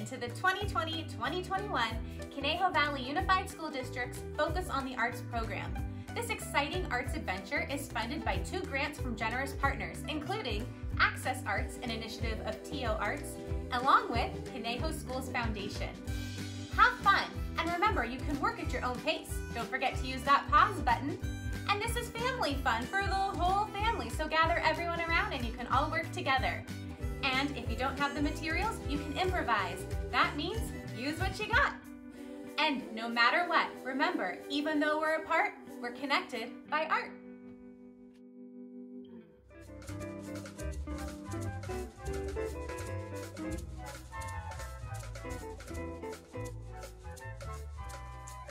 in to the 2020-2021 Conejo Valley Unified School District's Focus on the Arts program. This exciting arts adventure is funded by 2 grants from generous partners, including Access Arts, an initiative of TO Arts, along with Conejo Schools Foundation. Have fun, and remember, you can work at your own pace. Don't forget to use that pause button. And this is family fun for the whole family, so gather everyone around and you can all work together. And if you don't have the materials, you can improvise. That means use what you got. And no matter what, remember, even though we're apart, we're connected by art.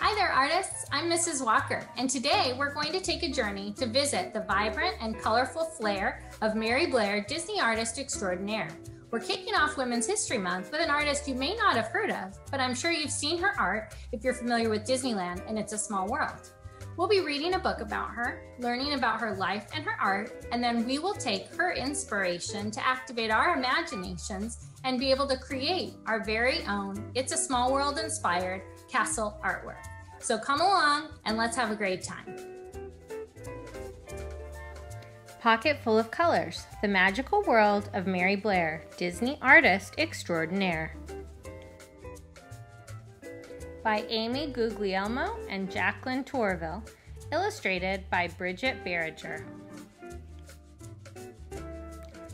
Hi there, artists. I'm Mrs. Walker, and today we're going to take a journey to visit the vibrant and colorful flair of Mary Blair, Disney artist extraordinaire. We're kicking off Women's History Month with an artist you may not have heard of, but I'm sure you've seen her art if you're familiar with Disneyland and It's a Small World. We'll be reading a book about her, learning about her life and her art, and then we will take her inspiration to activate our imaginations and be able to create our very own It's a Small World inspired castle artwork. So come along and let's have a great time. Pocket Full of Colors, The Magical World of Mary Blair, Disney Artist Extraordinaire. By Amy Guglielmo and Jacqueline Tourville, illustrated by Bridget Barriger.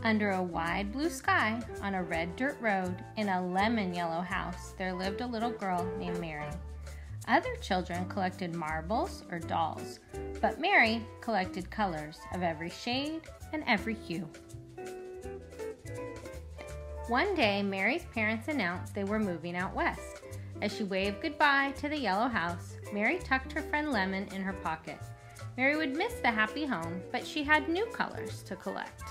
Under a wide blue sky, on a red dirt road, in a lemon yellow house, there lived a little girl named Mary. Other children collected marbles or dolls, but Mary collected colors of every shade and every hue. One day, Mary's parents announced they were moving out west. As she waved goodbye to the yellow house, Mary tucked her friend Lemon in her pocket. Mary would miss the happy home, but she had new colors to collect.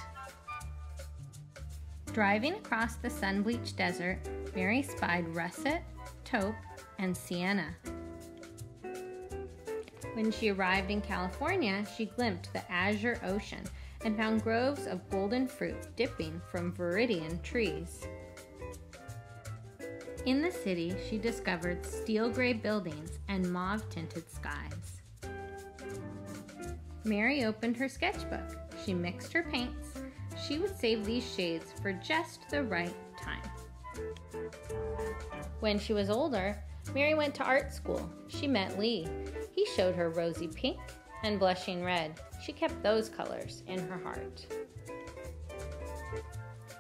Driving across the sun-bleached desert, Mary spied russet, taupe, and sienna. When she arrived in California, she glimpsed the azure ocean and found groves of golden fruit dipping from viridian trees. In the city, she discovered steel gray buildings and mauve-tinted skies. Mary opened her sketchbook. She mixed her paints. She would save these shades for just the right time. When she was older, Mary went to art school. She met Lee. He showed her rosy pink and blushing red. She kept those colors in her heart.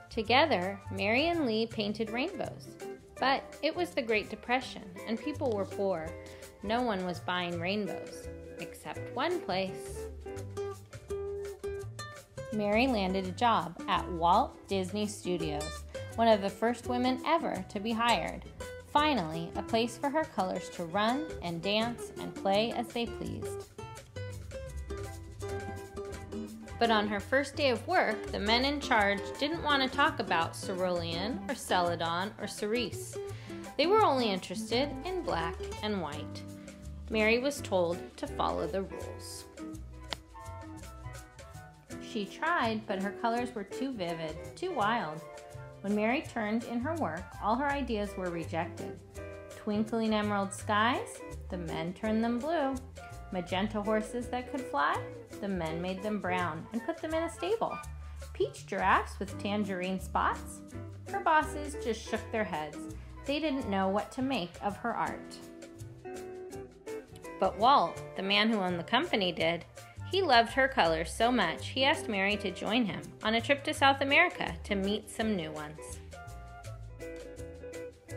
Together, Mary and Lee painted rainbows. But it was the Great Depression, and people were poor. No one was buying rainbows, except one place. Mary landed a job at Walt Disney Studios, one of the first women ever to be hired. Finally, a place for her colors to run and dance and play as they pleased. But on her first day of work, the men in charge didn't want to talk about cerulean or celadon or cerise. They were only interested in black and white. Mary was told to follow the rules. She tried, but her colors were too vivid, too wild. When Mary turned in her work, all her ideas were rejected. Twinkling emerald skies, the men turned them blue. Magenta horses that could fly, the men made them brown and put them in a stable. Peach giraffes with tangerine spots. Her bosses just shook their heads. They didn't know what to make of her art. But Walt, the man who owned the company, did. He loved her colors so much, he asked Mary to join him on a trip to South America to meet some new ones.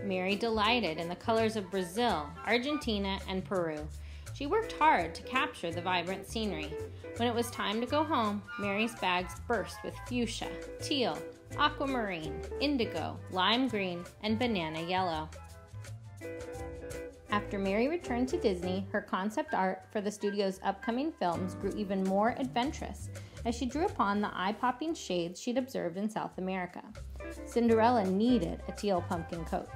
Mary delighted in the colors of Brazil, Argentina, and Peru. She worked hard to capture the vibrant scenery. When it was time to go home, Mary's bags burst with fuchsia, teal, aquamarine, indigo, lime green, and banana yellow. After Mary returned to Disney, her concept art for the studio's upcoming films grew even more adventurous as she drew upon the eye-popping shades she'd observed in South America. Cinderella needed a teal pumpkin coach.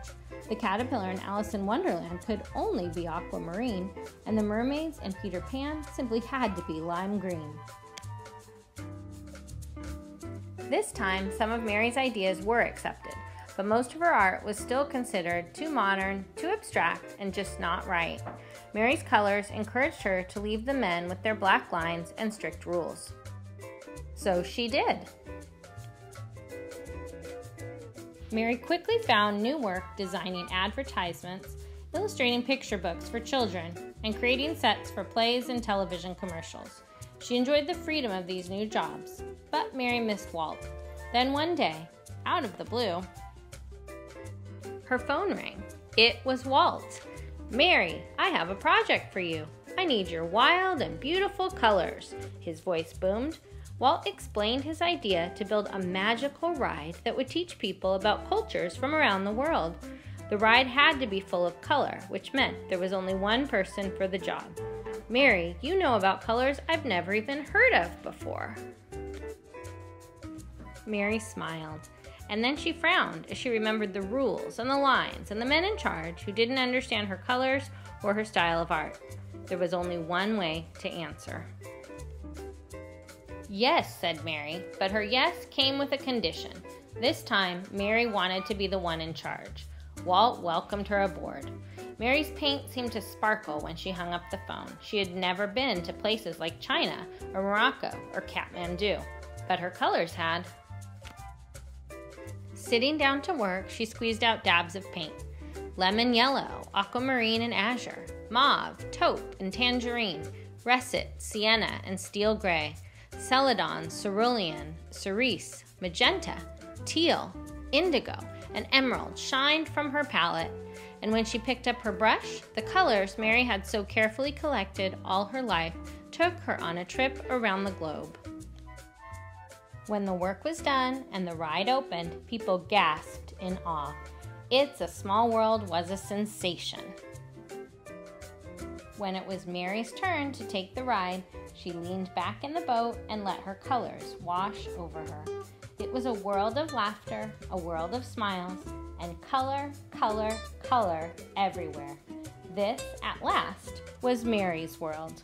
The caterpillar in Alice in Wonderland could only be aquamarine, and the mermaids in Peter Pan simply had to be lime green. This time, some of Mary's ideas were accepted. but most of her art was still considered too modern, too abstract, and just not right. Mary's colors encouraged her to leave the men with their black lines and strict rules. So she did. Mary quickly found new work designing advertisements, illustrating picture books for children, and creating sets for plays and television commercials. She enjoyed the freedom of these new jobs, but Mary missed Walt. Then one day, out of the blue, her phone rang. It was Walt. "Mary, I have a project for you. I need your wild and beautiful colors," his voice boomed. Walt explained his idea to build a magical ride that would teach people about cultures from around the world. The ride had to be full of color, which meant there was only one person for the job. "Mary, you know about colors I've never even heard of before." Mary smiled, and then she frowned as she remembered the rules and the lines and the men in charge who didn't understand her colors or her style of art. There was only one way to answer. "Yes," said Mary, but her yes came with a condition. This time, Mary wanted to be the one in charge. Walt welcomed her aboard. Mary's paint seemed to sparkle when she hung up the phone. She had never been to places like China or Morocco or Kathmandu, but her colors had. Sitting down to work, she squeezed out dabs of paint. Lemon yellow, aquamarine and azure, mauve, taupe and tangerine, russet, sienna and steel gray, celadon, cerulean, cerise, magenta, teal, indigo, and emerald shined from her palette, and when she picked up her brush, the colors Mary had so carefully collected all her life took her on a trip around the globe. When the work was done and the ride opened, people gasped in awe. It's a Small World was a sensation. When it was Mary's turn to take the ride, she leaned back in the boat and let her colors wash over her. It was a world of laughter, a world of smiles, and color, color, color everywhere. This, at last, was Mary's world.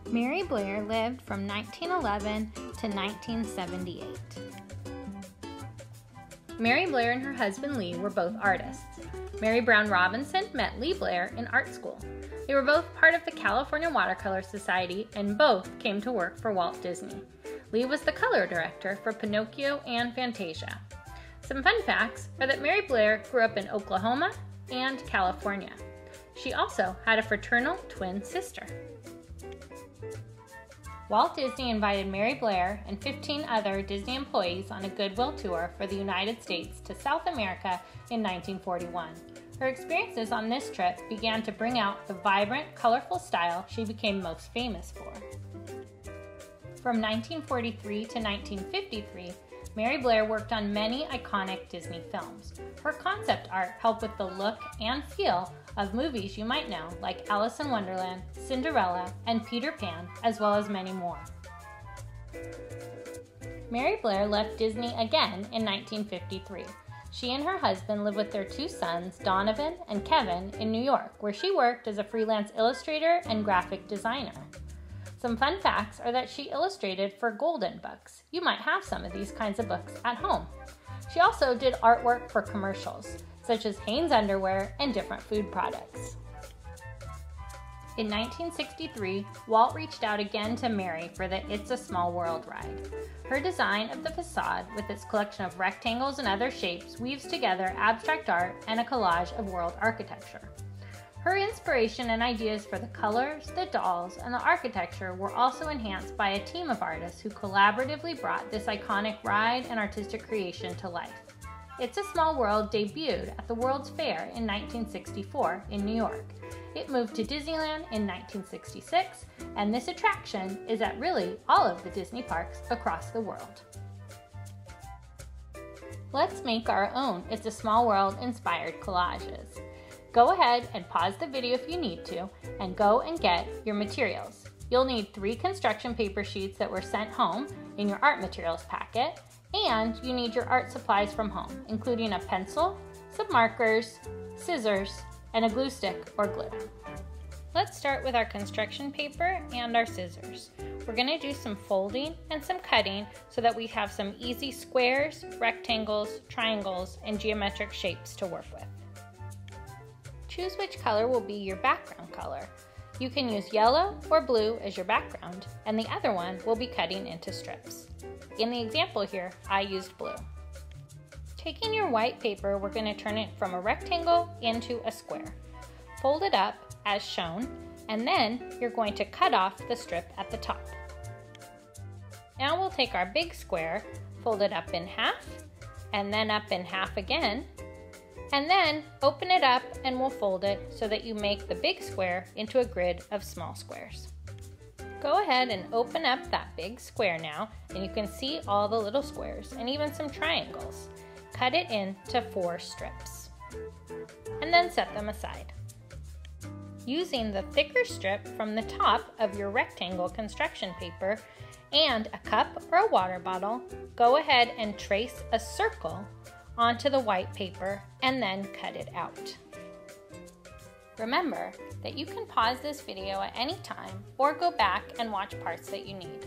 Mary Blair lived from 1911 to 1978. Mary Blair and her husband Lee were both artists. Mary Brown Robinson met Lee Blair in art school. They were both part of the California Watercolor Society and both came to work for Walt Disney. Lee was the color director for Pinocchio and Fantasia. Some fun facts are that Mary Blair grew up in Oklahoma and California. She also had a fraternal twin sister. Walt Disney invited Mary Blair and 15 other Disney employees on a goodwill tour for the United States to South America in 1941. Her experiences on this trip began to bring out the vibrant, colorful style she became most famous for. From 1943 to 1953, Mary Blair worked on many iconic Disney films. Her concept art helped with the look and feel of movies you might know, like Alice in Wonderland, Cinderella, and Peter Pan, as well as many more. Mary Blair left Disney again in 1953. She and her husband lived with their two sons, Donovan and Kevin, in New York, where she worked as a freelance illustrator and graphic designer. Some fun facts are that she illustrated for Golden books. You might have some of these kinds of books at home. She also did artwork for commercials, such as Hanes underwear and different food products. In 1963, Walt reached out again to Mary for the It's a Small World ride. Her design of the facade, with its collection of rectangles and other shapes, weaves together abstract art and a collage of world architecture. Her inspiration and ideas for the colors, the dolls, and the architecture were also enhanced by a team of artists who collaboratively brought this iconic ride and artistic creation to life. It's a Small World debuted at the World's Fair in 1964 in New York. It moved to Disneyland in 1966, and this attraction is at really all of the Disney parks across the world. Let's make our own It's a Small World inspired collages. Go ahead and pause the video if you need to, and go and get your materials. You'll need 3 construction paper sheets that were sent home in your art materials packet, and you need your art supplies from home, including a pencil, some markers, scissors, and a glue stick or glue. Let's start with our construction paper and our scissors. We're going to do some folding and some cutting so that we have some easy squares, rectangles, triangles, and geometric shapes to work with. Choose which color will be your background color. You can use yellow or blue as your background, and the other one will be cutting into strips. In the example here, I used blue. Taking your white paper, we're going to turn it from a rectangle into a square. Fold it up as shown, and then you're going to cut off the strip at the top. Now we'll take our big square, fold it up in half, and then up in half again, and then open it up and we'll fold it so that you make the big square into a grid of small squares. Go ahead and open up that big square now, and you can see all the little squares and even some triangles. Cut it into 4 strips, and then set them aside. Using the thicker strip from the top of your rectangle construction paper and a cup or a water bottle, go ahead and trace a circle onto the white paper and then cut it out. Remember that you can pause this video at any time or go back and watch parts that you need.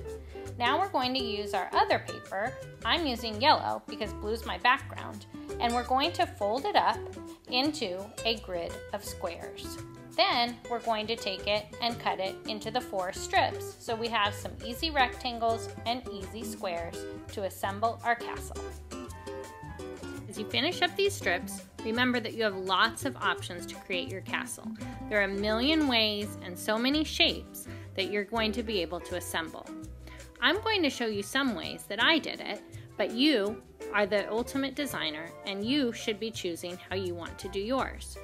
Now we're going to use our other paper. I'm using yellow because blue's my background, and we're going to fold it up into a grid of squares. Then we're going to take it and cut it into the 4 strips so we have some easy rectangles and easy squares to assemble our castle. As you finish up these strips, remember that you have lots of options to create your castle. There are a million ways and so many shapes that you're going to be able to assemble. I'm going to show you some ways that I did it, but you are the ultimate designer and you should be choosing how you want to do yours.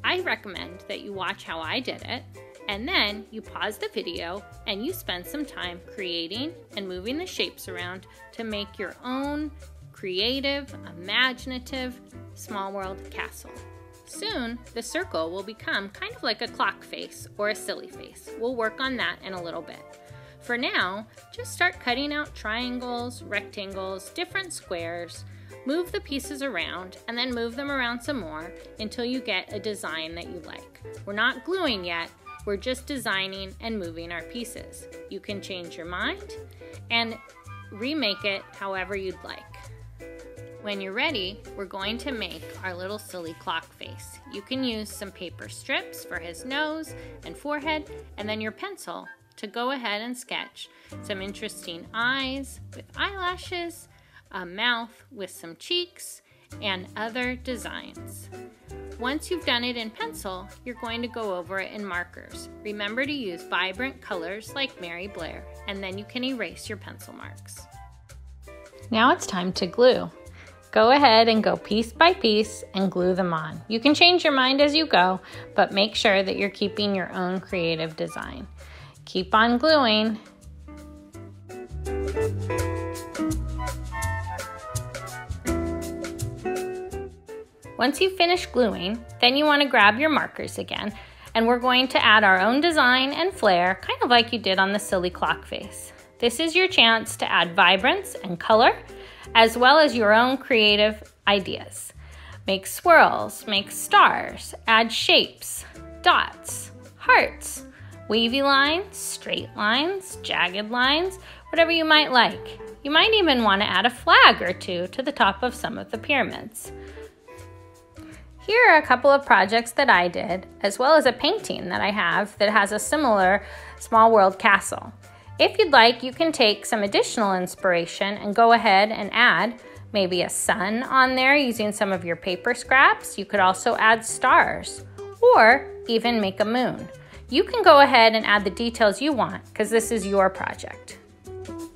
I recommend that you watch how I did it, and then you pause the video and you spend some time creating and moving the shapes around to make your own creative, imaginative, small world castle. Soon, the circle will become kind of like a clock face or a silly face. We'll work on that in a little bit. For now, just start cutting out triangles, rectangles, different squares, move the pieces around, and then move them around some more until you get a design that you like. We're not gluing yet, we're just designing and moving our pieces. You can change your mind and remake it however you'd like. When you're ready, we're going to make our little silly clock face. You can use some paper strips for his nose and forehead, and then your pencil to go ahead and sketch some interesting eyes with eyelashes, a mouth with some cheeks, and other designs. Once you've done it in pencil, you're going to go over it in markers. Remember to use vibrant colors like Mary Blair, and then you can erase your pencil marks. Now it's time to glue. Go ahead and go piece by piece and glue them on. You can change your mind as you go, but make sure that you're keeping your own creative design. Keep on gluing. Once you finish gluing, then you want to grab your markers again, and we're going to add our own design and flair, kind of like you did on the silly clock face. This is your chance to add vibrance and color, as well as your own creative ideas. Make swirls, make stars, add shapes, dots, hearts, wavy lines, straight lines, jagged lines, whatever you might like. You might even want to add a flag or two to the top of some of the pyramids. Here are a couple of projects that I did, as well as a painting that I have that has a similar small world castle. If you'd like, you can take some additional inspiration and go ahead and add maybe a sun on there using some of your paper scraps. You could also add stars or even make a moon. You can go ahead and add the details you want because this is your project.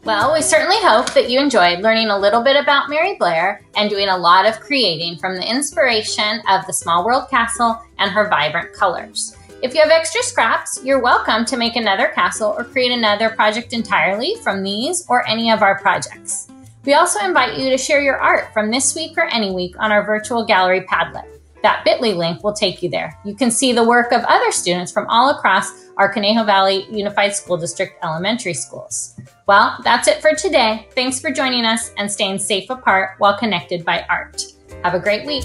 Well, we certainly hope that you enjoyed learning a little bit about Mary Blair and doing a lot of creating from the inspiration of the Small World Castle and her vibrant colors. If you have extra scraps, you're welcome to make another castle or create another project entirely from these or any of our projects. We also invite you to share your art from this week or any week on our virtual gallery Padlet. That bit.ly link will take you there. You can see the work of other students from all across our Conejo Valley Unified School District elementary schools. Well, that's it for today. Thanks for joining us and staying safe apart while connected by art. Have a great week.